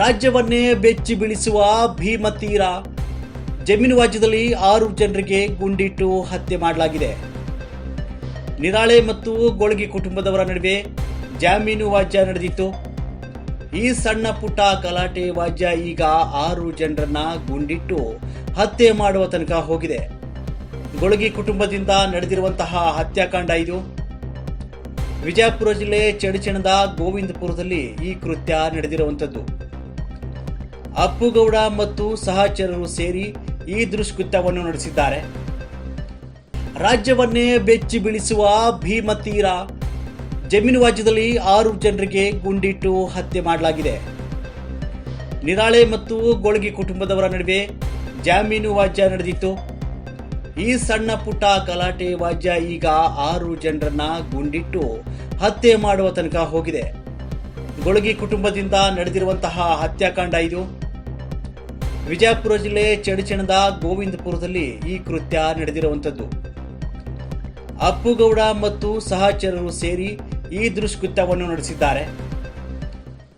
ರಾಜ್ಯವನ್ನೇ ಬೆಚ್ಚಿ ಬೀಳಿಸುವ ಭೀಮತೀರ. ಜಮೀನು ವಾಜ್ಯದಲ್ಲಿ 6 ಜನರಿಗೆ ಗುಂಡಿಟ್ಟು ಹತ್ಯೆ ಮಾಡಲಾಗಿದೆ. ನಿರಾಳೆ ಮತ್ತು ಗೋಳಗಿ ಕುಟುಂಬದವರ ನಡುವೆ ಜಾಮೀನು ವಾಜ್ಯ ನಡೆದಿತ್ತು. ಈ ಸಣ್ಣ ಪುಟ್ಟ ಗಲಾಟೆ ವಾಜ್ಯ ಈಗ 6 ಜನರನ್ನ ಗುಂಡಿಟ್ಟು ಹತ್ಯೆ ಮಾಡುವ ತನಕ ಹೋಗಿದೆ. ಗೋಳಗಿ ಕುಟುಂಬದಿಂದ ನಡೆದಿರುವಂತಹ ಹತ್ಯಾಕಾಂಡ ಇದು. ವಿಜಯಪುರ ಜಿಲ್ಲೆ ಚಡಚಣದ ಗೋವಿಂದಪುರದಲ್ಲಿ ಈ ಕೃತ್ಯ ನಡೆದಿರುವಂಥದ್ದು. ಅಪ್ಪುಗೌಡ ಮತ್ತು ಸಹಚರರು ಸೇರಿ ಈ ದುಷ್ಕೃತ್ಯವನ್ನು ನಡೆಸಿದ್ದಾರೆ. ರಾಜ್ಯವನ್ನೇ ಬೆಚ್ಚಿ ಬೀಳಿಸುವ ಭೀಮತೀರ. ಜಮೀನು ವಾಜ್ಯದಲ್ಲಿ 6 ಜನರಿಗೆ ಗುಂಡಿಟ್ಟು ಹತ್ಯೆ ಮಾಡಲಾಗಿದೆ. ನಿರಾಳೆ ಮತ್ತು ಗೋಳಗಿ ಕುಟುಂಬದವರ ನಡುವೆ ಜಾಮೀನು ವಾಜ್ಯ ನಡೆದಿತ್ತು. ಈ ಸಣ್ಣ ಪುಟ್ಟ ಗಲಾಟೆ ವಾಜ್ಯ ಈಗ 6 ಜನರನ್ನ ಗುಂಡಿಟ್ಟು ಹತ್ಯೆ ಮಾಡುವ ತನಕ ಹೋಗಿದೆ. ಗೋಳಗಿ ಕುಟುಂಬದಿಂದ ನಡೆದಿರುವಂತಹ ಹತ್ಯಾಕಾಂಡ ಇದು. ವಿಜಯಪುರ ಜಿಲ್ಲೆ ಚಡಚಣದ ಗೋವಿಂದಪುರದಲ್ಲಿ ಈ ಕೃತ್ಯ ನಡೆದಿರುವಂಥದ್ದು. ಅಪ್ಪುಗೌಡ ಮತ್ತು ಸಹಚರರು ಸೇರಿ ಈ ದುಷ್ಕೃತ್ಯವನ್ನು ನಡೆಸಿದ್ದಾರೆ.